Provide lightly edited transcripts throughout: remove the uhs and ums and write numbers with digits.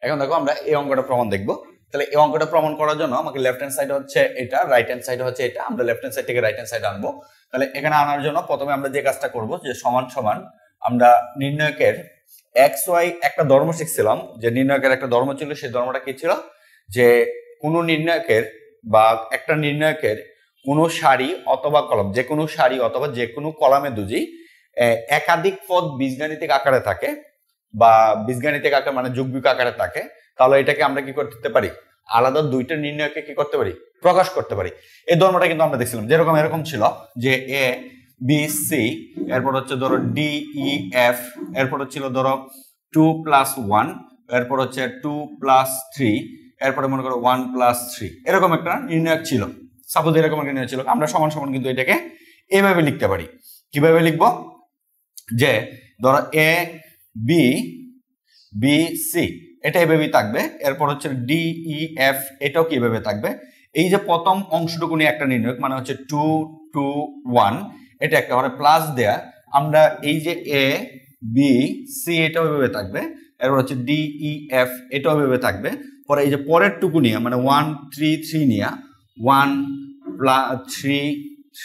এখন দেখো আমরা এই অঙ্কটা প্রমাণ দেখবো। তাহলে এই অঙ্কটা প্রমাণ করার জন্য আমাকে লেফট হ্যান্ড সাইড হচ্ছে এটা, রাইট হ্যান্ড সাইড হচ্ছে এটা। আমরা লেফট হ্যান্ড সাইড থেকে রাইট হ্যান্ড সাইড আনবো। তাহলে এখানে আনার জন্য প্রথমে আমরা যে কাজটা করব যে সমান সমান আমরা নির্ণায়কের এক্স ওয়াই একটা ধর্ম শিখছিলাম, যে নির্ণায়কের একটা ধর্ম ছিল। সেই ধর্মটা কি ছিল? যে কোনো নির্ণায়কের বা একটা নির্ণায়কের কোনো সারি অথবা কলাম, যে কোনো সারি অথবা যে কোনো কলামে যদি একাধিক পদ বীজগাণিতিক আকারে থাকে বা বীজগাণিতিক আকার মানে যুগ্মিক আকারে থাকে, তাহলে এটাকে আমরা কি করতে পারি? আলাদা দুইটা নির্ণয়কে কি করতে পারি? প্রকাশ করতে পারি। এই ধর্মটা কিন্তু আমরা দেখছিলাম, যেরকম এরকম ছিল যে এ বি সি, এরপর হচ্ছে ধরো ডি ই এফ, এরপর ছিল ধরো 2+1, এরপর হচ্ছে 2+3, এরপরে মনে করো 1+3, এরকম একটা নির্ণায়ক ছিল। সাপোজ এরকম একটা নির্ণয় ছিল, আমরা সমান সমান কিন্তু এটাকে এভাবে লিখতে পারি। কিভাবে লিখবো? যে ধরো এ বি বি সি এটা এভাবেই থাকবে, এরপর হচ্ছে ডি ই এফ এটাও কি এভাবে থাকবে। এই যে প্রথম অংশটুকু নিয়ে একটা নির্ণয় মানে হচ্ছে 2 2 1, এটা একটা মানে প্লাস দেয়া, আমরা এই যে এ বি সি এটাও এভাবে থাকবে, এরপর হচ্ছে ডি ই এফ এটাও এভাবে থাকবে। পরে এই যে পরের টুকু নিয়ে মানে 1 3 3 নিয়ে 1 3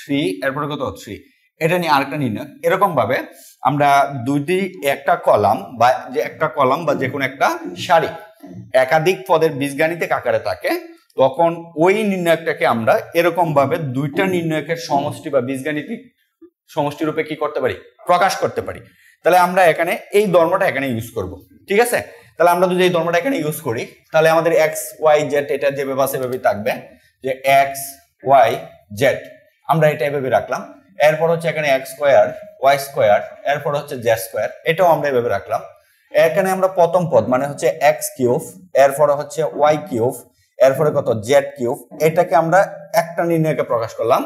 3, এরপরে কত 3, এটা নিয়ে আরেকটা নির্ণয়। এরকম ভাবে আমরা দুইটি একটা কলাম বা যে কোনো একটা সারি একাধিক পদের বীজগাণিতিক আকারে থাকে, তখন ওই নির্ণয়টাকে আমরা এরকম ভাবে দুইটা নির্ণয়কের সমষ্টি বা বীজগাণিতিক সমষ্টি রূপে কি করতে পারি? প্রকাশ করতে পারি। তাহলে আমরা এখানে এই ধর্মটা এখানে ইউজ করব, ঠিক আছে? তাহলে আমরা যদি এই ধর্মটা এখানে ইউজ করি, তাহলে আমাদের এক্স ওয়াই জেড এটা যেভাবে আছে সেভাবেই থাকবে, যে এক্স ওয়াই জেড আমরা এটা এভাবে রাখলাম। এরপর হচ্ছে এখানে এক্স স্কোয়ার ওয়াই স্কোয়ার, এরপর হচ্ছে জেড স্কোয়ার, এটাও আমরা এভাবে রাখলাম। এখানে আমরা প্রথম পদ মানে হচ্ছে এক্স কিউব, এরপরে হচ্ছে ওয়াই কিউব, এরপরে কত জেড কিউব, এটাকে আমরা একটা নির্ণয়কে প্রকাশ করলাম।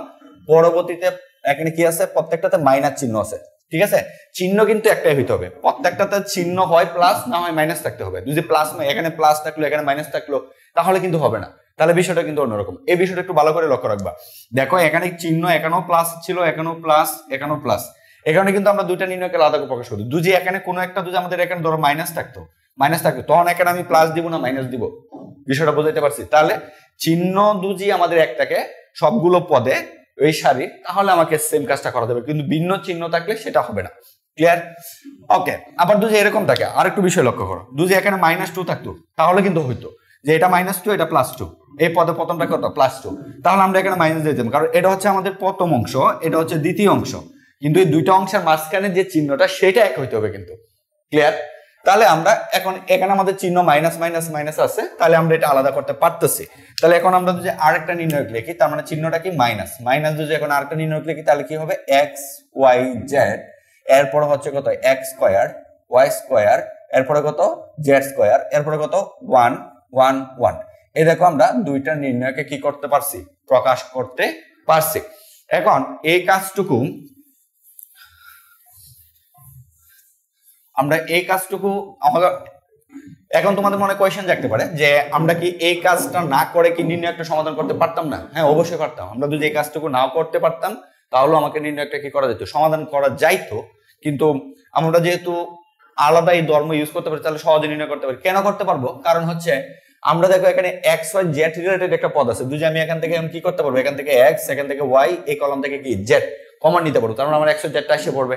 পরবর্তীতে এখানে কি আছে? প্রত্যেকটাতে মাইনাস চিহ্ন আছে, ঠিক আছে? চিহ্ন কিন্তু একটাই হইতে হবে, প্রত্যেকটাতে চিহ্ন হয় প্লাস না হয় মাইনাস থাকতে হবে। যদি প্লাস নয়, এখানে প্লাস থাকলো এখানে মাইনাস থাকলো, তাহলে কিন্তু হবে না। তাহলে বিষয়টা কিন্তু অন্যরকম। এই বিষয়টা একটু ভালো করে লক্ষ্য রাখবা। দেখো এখানে চিহ্ন এখানেও প্লাস ছিল, এখানেও প্লাস, এখানেও প্লাস, এখানে কিন্তু আমরা দুইটা নির্ণয়কে আলাদা করে প্রকাশ করি। যদি এখানে কোনো একটা যদি আমাদের এখানে ধরো মাইনাস থাকতো, তখন এখানে আমি প্লাস দিব না মাইনাস দিব? বিষয়টা বুঝাইতে পারছি? তাহলে চিহ্ন দুজি আমাদের একটাকে সবগুলো পদে ওই সারি, তাহলে আমাকে সেম কাজটা করা যাবে, কিন্তু ভিন্ন চিহ্ন থাকলে সেটা হবে না। ক্লিয়ার? ওকে। আবার যদি এরকম থাকে, আর একটু বিষয় লক্ষ্য করো, যদি এখানে -2 থাকতো তাহলে কিন্তু হইতো যে এটা -2 এটা +2, এই পদে প্রথমটা কত? +2, তাহলে আমরা এখানে মাইনাস দিতাম, কারণ এটা হচ্ছে আমাদের প্রথম অংশ, এটা হচ্ছে দ্বিতীয় অংশ, কিন্তু এই দুইটা অংশের মাঝখানে যে চিহ্নটা সেটা এক হইতে হবে কিন্তু। ক্লিয়ার? তাহলে আমরা এখন এখানে আমাদের চিহ্ন মাইনাস মাইনাস মাইনাস আছে, তাহলে আমরা এটা আলাদা করতে পারতেছি। তাহলে এখন আমরা যদি আরেকটা নির্ণয় লিখি, তার মানে চিহ্নটা কি মাইনাস মাইনাস, যদি এখন আরেকটা নির্ণয় লিখি তাহলে কি হবে? এক্স ওয়াই জেড, এরপর হচ্ছে কত? এক্স স্কোয়ার ওয়াই স্কোয়ার, এরপরে কত? জেড স্কোয়ার, এরপরে কত? 1 1 1। এই দেখো আমরা দুইটা নির্ণয়কে কি করতে পারছি? প্রকাশ করতে পারছি। এখন এই কাজটুকু আমাদের এখন তোমাদের মনে কোয়েশ্চেন জাগতে পারে যে আমরা কি এই কাজটা না করে কি নির্ণয় একটা সমাধান করতে পারতাম না? হ্যাঁ, অবশ্যই পারতাম। আমরা যদি এই কাজটুকু নাও করতে পারতাম, তাহলে আমাকে নির্ণয়টা কি করা যেত? সমাধান করা যাইতো। কিন্তু আমরা যেহেতু আলাদা এই ধর্ম ইউজ করতে পারি, তাহলে সহজে নির্ণয় করতে পারি। কেন করতে পারবো? কারণ হচ্ছে আমরা দেখো এখানে এক্স ওয়াই জেড রিলেটেড একটা পদ আছে, যদি আমি এখান থেকে কি করতে পারবো? এখান থেকে এক্স, এখান থেকে ওয়াই, এই কলাম থেকে কি জেড কমন নিতে পারবো, কারণ আমার এক্স ওয়াই জেডটা এসে পড়বে।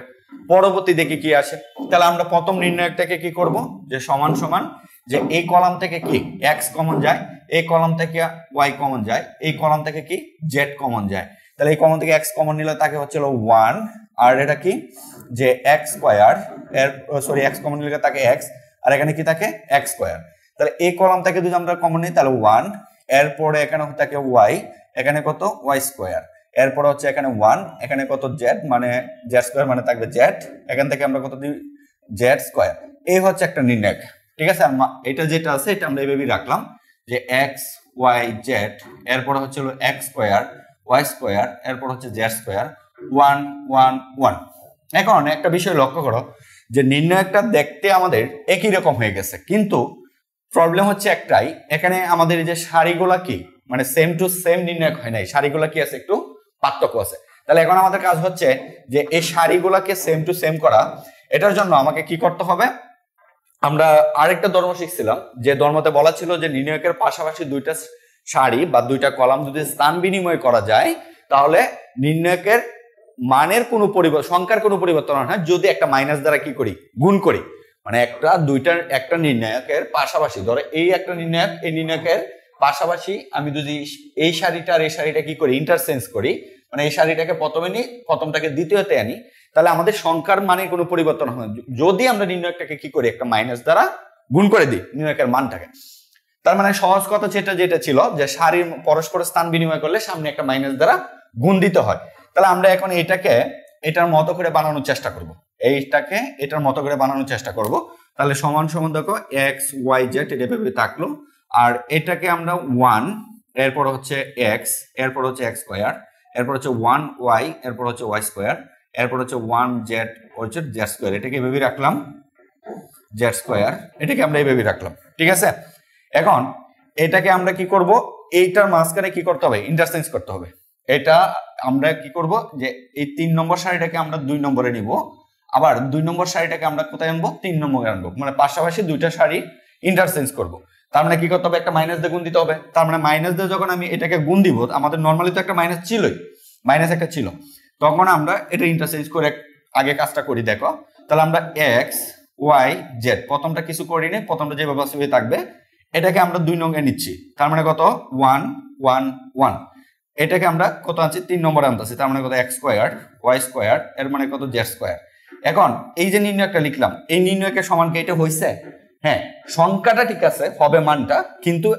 পরবর্তী দেখি কি আসে। তাহলে আমরা প্রথম নির্ণয়টাকে কি করব? যে সমান সমান যে এই কলাম থেকে কি এক্স কমন যায়, এই কলাম থেকে ওয়াই কমন যায়, এই কলাম থেকে কি জেড কমন যায়। তাহলে এই কমন থেকে এক্স কমন নিলে তাকে হচ্ছিল 1, আর এটা কি যে এক্স স্কোয়ার, এক্স কমন নিলে তাকে এক্স, আর এখানে কি থাকে? X square. তাহলে এই কলাম থেকে যদি আমরা কমন নিই তাহলে 1, এরপরে এখানে থাকে ওয়াই, এখানে কত? ওয়াই স্কোয়ার, এরপর হচ্ছে এখানে 1, এখানে কত? জেড, মানে জেড স্কোয়ার মানে থাকবে জেড, এখান থেকে আমরা কত দিই? Z square. এই হচ্ছে একটা নির্ণয়, ঠিক আছে? এটা যেটা আছে এটা আমরা এইভাবেই রাখলাম যে এক্স ওয়াই জেড, এরপর হচ্ছে এক্স স্কোয়ার ওয়াই স্কোয়ার, এরপর হচ্ছে জেড স্কোয়ার, 1 1 1। এখন একটা বিষয় লক্ষ্য করো যে নির্ণয়টা দেখতে আমাদের একই রকম হয়ে গেছে, কিন্তু প্রবলেম হচ্ছে একটাই, এখানে আমাদের এই যে সারিগুলা কি মানে সেম টু সেম নির্ণয় হয় নাই, সারিগুলা কি আছে? একটু পার্থক্য আছে। তাহলে এখন আমাদের কাজ হচ্ছে যে এই সারিগুলাকে সেম টু সেম করা। এটার জন্য আমাকে কি করতে হবে? আমরা আরেকটা ধর্ম শিখছিলাম, যে ধর্মতে বলা ছিল যে নির্ণায়কের পাশাপাশি দুইটা সারি বা দুইটা কলাম যদি স্থান বিনিময় করা যায় তাহলে নির্ণায়কের মানের কোনো সংখ্যার কোনো পরিবর্তন হয় না যদি একটা মাইনাস দ্বারা কি করি, গুণ করি। মানে একটা নির্ণায়কের পাশাপাশি, ধরো এই একটা নির্ণায়ক, এই নির্ণায়কের পাশাপাশি আমি যদি এই সারিটা আর এই সারিটা কি করি, ইন্টারচেঞ্জ করি, মানে এই সারিটাকে প্রথমে নিই, প্রথমটাকে দ্বিতীয়তে আনি, তাহলে আমাদের সংখ্যার মানে কোনো পরিবর্তন হয় যদি আমরা নির্ণায়কটাকে কি করি, একটা মাইনাস দ্বারা গুণ করে দিই নির্ণায়কের মানটাকে। তার মানে সহজ কথা যেটা ছিল যে সারির পরস্পর স্থান বিনিময় করলে সামনে একটা মাইনাস দ্বারা গুণ দিতে হয়। তাহলে আমরা এখন এটার মতো করে বানানোর চেষ্টা করব, এইটাকে এটার মতো করে বানানোর চেষ্টা করব। তাহলে সমান সমান দেখো এক্স ওয়াই জেড এটা ভেবে থাকলো, আর এটাকে আমরা 1, এরপর হচ্ছে এক্স, এরপর হচ্ছে এক্স স্কোয়ার, এরপর হচ্ছে 1 ওয়াই, এরপর হচ্ছে ওয়াই স্কোয়ার, এরপর হচ্ছে 1 জেড হচ্ছে জেড স্কোয়ার, এটাকে ভেবে রাখলাম জেড স্কোয়ার, এটাকে আমরা এইভাবে রাখলাম। ঠিক আছে, এখন এটাকে আমরা কি করব, এইটার মাঝখানে কি করতে হবে, ইন্টারচেঞ্জ করতে হবে। এটা আমরা কি করব যে এই 3 নম্বর সারিটাকে আমরা 2 নম্বরে নিব, আবার 2 নম্বর সারিটাকে আমরা কোথায় আনবো, 3 নম্বরে আনবো, মানে পাশাপাশি দুইটা সারি ইন্টারচেঞ্জ করব। তার মানে কি করতে হবে, একটা মাইনাস দিয়ে গুণ দিতে হবে। তার মানে মাইনাস দিয়ে যখন আমি এটাকে গুণ দিব, আমাদের নর্মালি তো একটা মাইনাস ছিলই, মাইনাস একটা ছিল, তখন আমরা এটা ইন্টারচেঞ্জ করে আগে কাজটা করি। দেখো তাহলে আমরা এক্স ওয়াই জেড, প্রথমটা কিছু করি নি, প্রথমটা যেভাবে আছে থাকবে, এটাকে আমরা 2 নঙ্গে নিচ্ছি, তার মানে কত 1 1 1, এটাকে আমরা কত আনছি, 3 নম্বরে আনতেছি, তার মানে কত এক্স স্কোয়ার ওয়াই স্কোয়ার, এর মানে কত জেড স্কোয়ার। এখন এই যে নির্ণয়টা লিখলাম, এই নির্ণয়কের সমান কি এটা হয়েছে? হ্যাঁ, সংখ্যাটা ঠিক আছে, হবে মানটা, কিন্তু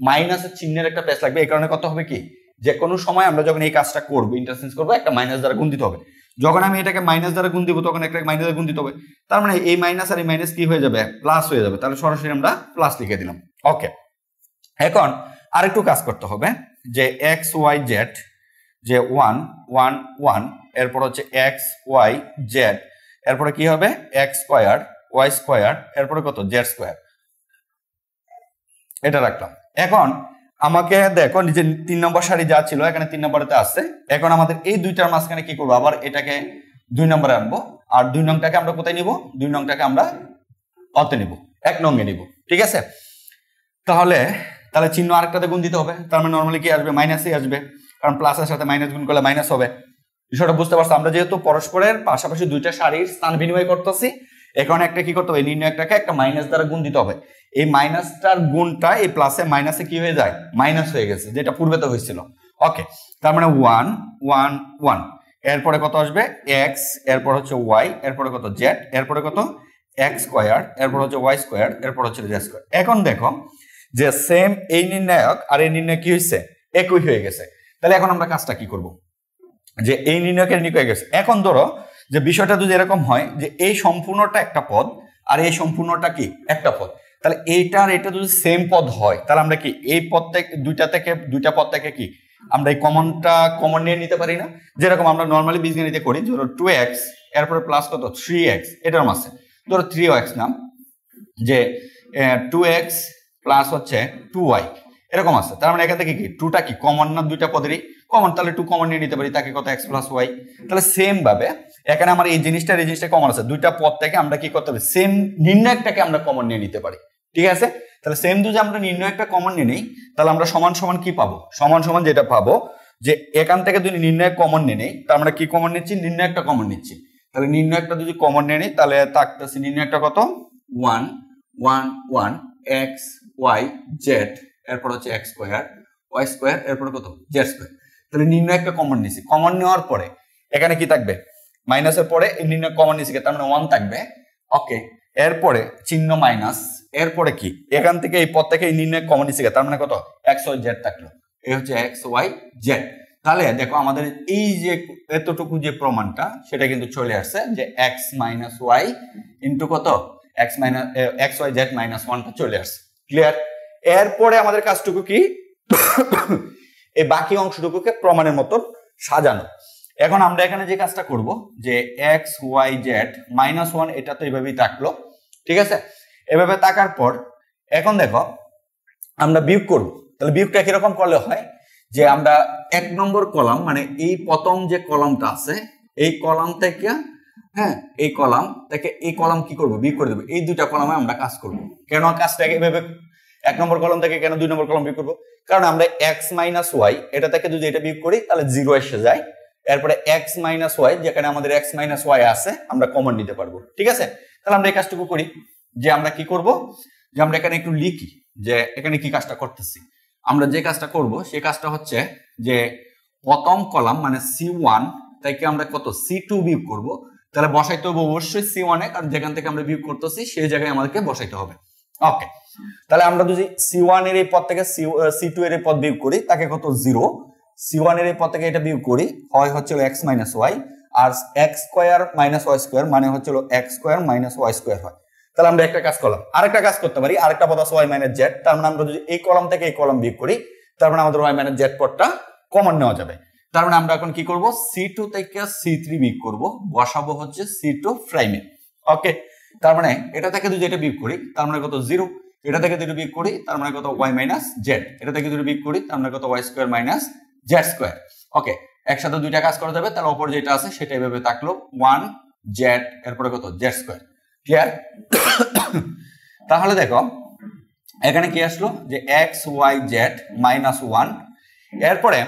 মাইনাসের চিহ্নের একটা প্লেস লাগবে। এই কারণে কত হবে কি, যে কোনো সময় আমরা যখন এই কাজটা করবো, ইন্টারচেঞ্জ করবো, একটা মাইনাস দ্বারা গুণ দিতে হবে। যখন আমি এটাকে মাইনাস দ্বারা গুণ দিব, তখন একটা মাইনাস দ্বারা গুণ দিতে হবে। তার মানে এই মাইনাস আর এই মাইনাস কি হয়ে যাবে, প্লাস হয়ে যাবে। তাহলে সরাসরি আমরা প্লাস লিখে দিলাম। ওকে, এখন আরেকটু কাজ করতে হবে, যে এক্স ওয়াই জেড, যে 1 1 1, এরপর হচ্ছে এক্স ওয়াই জেড, এরপরে কি হবে এক্স স্কোয়ার ওয়াই স্কোয়ার, এরপরে কত জেড স্কোয়ার, এটা রাখলাম। এখন আমাকে দেখো নিচে 3 নম্বর সারি যা ছিল এখানে 3 নম্বরেতে আছে। এখন আমাদের এই দুইটার মাঝখানে কি করবো, আবার এটাকে 2 নম্বরে আনবো, আর 2 নংটাকে আমরা কোথায় নিব, 2 নংটাকে আমরা অতে নিব, 1 নঙ্গে নিব। ঠিক আছে, তাহলে চিহ্ন আরেকটাতে গুণ দিতে হবে, তার মানে নর্মালি কি আসবে, মাইনাসই আসবে, কারণ প্লাসের সাথে মাইনাস গুণ করলে মাইনাস হবে। বিষয়টা বুঝতে পারছো? আমরা যেহেতু পরস্পরের পাশাপাশি দুইটা সারির স্থান বিনিময় করতেছি, এখন একটা কি করতে হবে, নির্ণয়কটাকে একটা মাইনাস দ্বারা গুণ দিতে হবে। এই মাইনাসটার গুণটা এই প্লাসে মাইনাসে কি হয়ে যায়, মাইনাস হয়ে গেছে, যেটা পূর্বে তো হয়েছিল। ওকে, তার মানে 1 1 1, এরপরে কত আসবে এক্স, এরপর হচ্ছে ওয়াই, এরপরে কত জেড, এরপরে কত এক্স স্কোয়ার, এরপর হচ্ছে ওয়াই স্কোয়ার, এরপর হচ্ছে জেড স্কোয়ার। এখন দেখো যে সেম এই নির্ণায়ক আর এই নির্ণায়ক কি হয়েছে, একই হয়ে গেছে। তাহলে এখন আমরা কাজটা কি করব, যে এই নির্ণায়কের নির্ণয় হয়ে গেছে। এখন ধরো যে বিষয়টা যদি এরকম হয় যে এই সম্পূর্ণটা একটা পদ আর এই সম্পূর্ণটা কি একটা পদ, তাহলে এইটা আর এটা যদি সেম পদ হয়, তাহলে আমরা কি এই পদ থেকে দুইটা পদ থেকে কি আমরা এই কমনটা কমন নিয়ে নিতে পারি না? যেরকম আমরা নর্মালি বীজগণিতে করি, ধরো 2x এরপরে প্লাস কত 3x, এটার মাসে ধরো 3x নাম, যে 2x প্লাস হচ্ছে 2y এরকম আছে। তার মানে এখান থেকে কি 2টা কি কমন না, দুইটা পদেরই কমন, তাহলে 2 কমন নিয়ে নিতে পারি, তাকে কত x প্লাস ওয়াই। তাহলে সেম ভাবে এখানে আমার এই জিনিসটা কমন আছে, দুইটা পদ থেকে আমরা কি করতে হবে, সেম নির্ণয়কটাকে আমরা কমন নিয়ে নিতে পারি। ঠিক আছে, তাহলে সেম যদি আমরা নির্ণয়কটা কমন নিয়ে নিই, তাহলে আমরা সমান সমান কি পাবো, সমান সমান যেটা পাবো যে এখান থেকে যদি নির্ণয়ক কমন নিয়ে নিই, তাহলে আমরা কি কমন নিচ্ছি, নির্ণয়কটা কমন নিচ্ছি। তাহলে নির্ণয়কটা যদি কমন নিয়ে নিই, তাহলে থাকতেছে নির্ণয়কটা কত 1 1 1 এক্স ওয়াই জেড, এরপর হচ্ছে এক্স স্কোয়ার ওয়াই স্কোয়ার, এরপর কত জেড স্কোয়ার। তাহলে নির্ণয়কটা কমন নিছি, কমন নেওয়ার পরে এখানে কি থাকবে, মাইনাসের পরে এই নির্ণয় কমন নিছি, তার মানে 1 থাকবে। ওকে, এরপরে চিহ্ন মাইনাস, এরপরে কি এখান থেকে এই পদ থেকে এই নির্ণয় কমন নিছি, তার মানে কত এক্স ওয়াই জেড থাকলো, এই হচ্ছে এক্স ওয়াই জেড। তাহলে দেখো আমাদের এই যে এতটুকু যে প্রমাণটা সেটা কিন্তু চলে আসছে, যে এক্স মাইনাস ওয়াই ইন্টু কত এক্স ওয়াই জেড মাইনাস 1টা চলে আসছে। ক্লিয়ার? এরপরে আমাদের কাজটুকু কি, এই বাকি অংশটুকুকে প্রমাণের মতো সাজানো। এখন আমরা এখানে যে কাজটা করব, যে এক্স ওয়াই জেড মাইনাস 1 এটা তো এইভাবেই থাকলো। ঠিক আছে, এভাবে থাকার পর এখন দেখো আমরা বিয়োগ করব। তাহলে বিয়োগটা কিরকম করলে হয়, যে আমরা 1 নম্বর কলাম, মানে এই প্রথম যে কলামটা আছে এই কলাম থেকে হ্যাঁ এই কলাম থেকে এই কলাম কি করব বিয়োগ করে দেবো, এই দুইটা কলামে আমরা কাজ করব। কেন কাজটাকে এভাবে 1 নম্বর কলাম থেকে কেন 2 নম্বর কলাম বিয়োগ করবো, কারণ আমরা x - y এটা থেকে যদি এটা বিয়োগ করি তাহলে 0 এসে যায়, এরপরে x - y যেখানে আমাদের x - y আছে আমরা কমন নিতে পারবো। ঠিক আছে, তাহলে আমরা এই কাজটুকু করি যে আমরা কি করব, যে আমরা এখানে একটু লিখি যে এখানে কি কাজটা করতেছি। আমরা যে কাজটা করব সেই কাজটা হচ্ছে যে প্রথম কলাম মানে C1 থেকে আমরা কত C2 বিয়োগ করব, তাহলে বসাইতে হবে অবশ্যই C1 এ, কারণ যেখান থেকে আমরা বিয়োগ করতেছি সেই জায়গায় আমাদেরকে বসাইতে হবে। ওকে, তাহলে আমরা যদি C1 এর এই পদ থেকে C2 এর এই পদ বিয়োগ করি তাকে কত 0, C1 এর এই পদ থেকে এটা বিয়োগ করি হয় হচ্ছে x - y, আর x স্কয়ার - y স্কয়ার মানে হচ্ছে x স্কয়ার - y স্কয়ার হয়। তাহলে আমরা একটা কাজ করলাম, আরেকটা কাজ করতে পারি, আরেকটা পদ আছে y - z, তার মানে আমরা যদি এই কলাম থেকে এই কলাম বিয়োগ করি তার মানে আমাদের y - z পদটা কমন নেওয়া যাবে। তার মানে আমরা এখন কি করব, C2 থেকে C3 বিয়োগ করব, বসাবো হচ্ছে C2 প্রাইমে। ওকে, তার মানে এটা থেকে যদি এটা বিয়োগ করি তার মানে কত 0, এটা থেকে যদি বিয়োগ করি তার মানে কত y - z, এটা থেকে যদি বিয়োগ করি তার মানে কত y স্কয়ার - z স্কয়ার। ওকে, একসাথে দুইটা কাজ করা যাবে, তাহলে উপরে যেটা আছে সেটা এইভাবে থাকলো 1z এরপরে কত z স্কয়ার। ক্লিয়ার? তাহলে দেখো এখানে কি আসলো যে x y z -1, এরপরে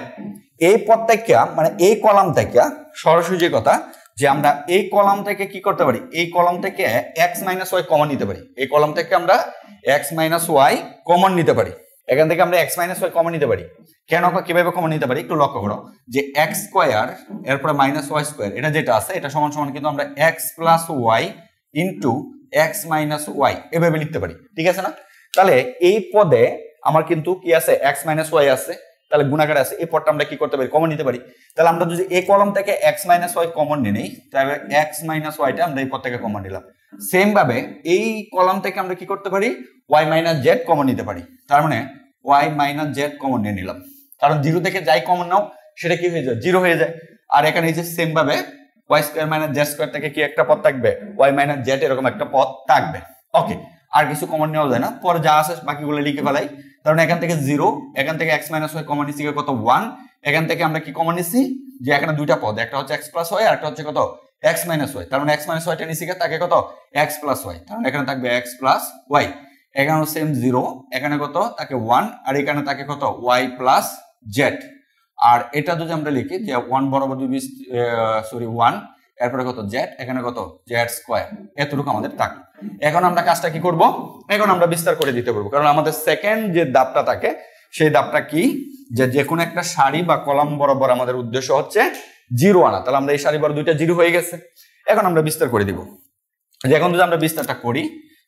এই পদ থেকে মানে এই কলাম থেকে সরাসরি যে কথা যে আমরা এই কলাম থেকে কি করতে পারি, এই কলাম থেকে x - y কমন নিতে পারি, এই কলাম থেকে আমরা x - y কমন নিতে পারি, এখান থেকে আমরা x - y কমন নিতে পারি। কেন কিভাবে কমন নিতে পারি একটু লক্ষ্য করো, যে x স্কয়ার এরপরে - y স্কয়ার এটা যেটা আছে এটা সমান সমান কিন্তু আমরা x + y into x - y এভাবে লিখতে পারি। ঠিক আছে না? তাহলে এই পদে আমার কিন্তু কি আছে x - y আছে, তাহলে গুণাকারে আছে, এই পদটা আমরা কি করতে পারি কমন নিতে পারি। তাহলে আমরা যদি এই কলাম থেকে x - y কমন নিই তাহলে x - y টা আমরা এই পদ থেকে কমন নিলাম। সেম ভাবে এই কলাম থেকে আমরা কি করতে পারি y - z কমন নিতে পারি, তার মানে y - z কমন নিয়ে নিলাম, কারণ 0 থেকে যাই কমন নাও সেটা কি হয়ে যায় 0 হয়ে যায়। আর এখানে এই যে সেম ভাবে y স্কয়ার - z স্কয়ার থেকে কি একটা পদ থাকবে y - z এরকম একটা পদ থাকবে। ওকে, আর কিছু কমন নেওয়া যায় না, পরে যা আছে বাকিগুলো লিখে ফেলাই। কারণ এখান থেকে 0, এখান থেকে x - y কমন নিছি কত 1, এখান থেকে আমরা কি কমন নিছি যে এখানে দুইটা পদ, একটা হচ্ছে x + y আর একটা হচ্ছে কত x - y, তার মানে x - y টা নিছি তাকে কত x + y, তার মানে এখানে থাকবে x + y, এখানে সেম 0, এখানে কত তাকে 1 আর এখানে তাকে কত y + z। আর এটা যদি আমরা লিখি যে 1 বরাবর 1 এরপরে কত z, এখানে কত z স্কয়ার, এতটুকু আমাদের থাকলো। এখন আমরা কাজটা কি করব, এখন আমরা বিস্তার করে দিতে পারবো, কারণ আমাদের সেকেন্ড যে ধাপটা থাকে সেই ধাপটা কি যে কোনো একটা সারি বা কলাম বরাবর আমাদের উদ্দেশ্য হচ্ছে 0 আনা। তাহলে আমরা এই সারি বরাবর দুইটা 0 হয়ে গেছে, এখন আমরা বিস্তার করে দিব। যে এখন যদি আমরা বিস্তারটা করি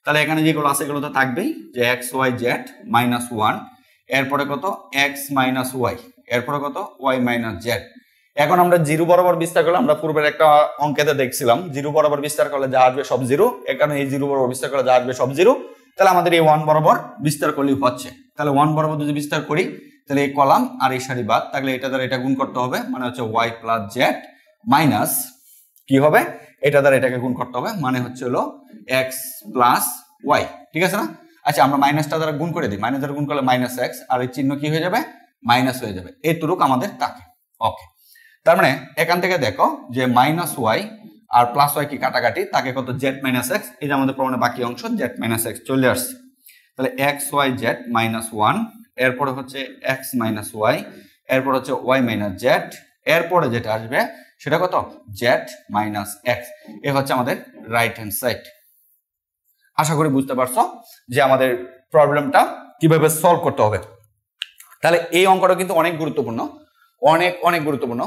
তাহলে এখানে যেগুলো আছে এগুলো তো থাকবেই, যে x y z -1 এরপরে কত x - y এরপরে কত y - z। এখন আমরা 0 বরাবর বিস্তার করলে আমরা পূর্বের একটা অঙ্কেতে দেখছিলাম 0 বরাবর বিস্তার করলে যা আসবে সব 0, এখানে এই 0 বরাবর বিস্তার করলে যা আসবে সব 0, তাহলে আমাদের এই 1 বরাবর বিস্তার করলেই হচ্ছে। তাহলে 1 বরাবর যদি বিস্তার করি তাহলে এই কলাম আর এই সারি বাদ থাকলে এটা দ্বারা এটা গুণ করতে হবে, মানে হচ্ছে y + z মাইনাস কি হবে এটা দ্বারা এটাকে গুণ করতে হবে, মানে হচ্ছে হলো x + y। ঠিক আছে না? আচ্ছা, আমরা মাইনাসটা দ্বারা গুণ করে দিই, মাইনাস দ্বারা গুণ করলে -x আর এই চিহ্ন কি হয়ে যাবে মাইনাস হয়ে যাবে, এইটুকু আমাদের থাকে। ওকে, তার মানে এখান থেকে দেখো যে -y আর +y কি কাটাকাটি তাকে কত z - x, এই যে আমাদের প্রমাণের বাকি অংশ z - x চলে আসছে। তাহলে x y z -1 এরপরে হচ্ছে x - y এরপর হচ্ছে y - z এরপরে যেটা আসবে সেটা কত z - x। এ হচ্ছে আমাদের রাইট হ্যান্ড সাইড। আশা করি বুঝতে পারছো যে আমাদের প্রবলেমটা কিভাবে সলভ করতে হবে। তাহলে এই অঙ্কটা কিন্তু অনেক গুরুত্বপূর্ণ, অনেক গুরুত্বপূর্ণ,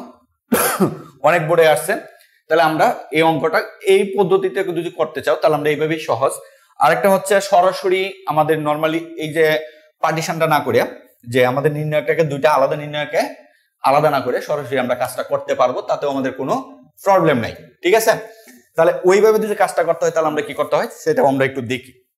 অনেক বোর্ডে আসছে। তাহলে আমরা এই অঙ্কটা এই পদ্ধতিতে যদি করতে চাও তাহলে আমরা এইভাবেই সহজ। আরেকটা হচ্ছে সরাসরি আমাদের নর্মালি এই যে পার্টিশনটা না করে যে আমাদের নির্ণয়টাকে দুইটা আলাদা নির্ণয়কে আলাদা না করে সরাসরি আমরা কাজটা করতে পারবো, তাতেও আমাদের কোনো প্রবলেম নাই। ঠিক আছে? তাহলে ওইভাবে যদি কাজটা করতে হয় তাহলে আমরা কি করতে হয় সেটাও আমরা একটু দেখি।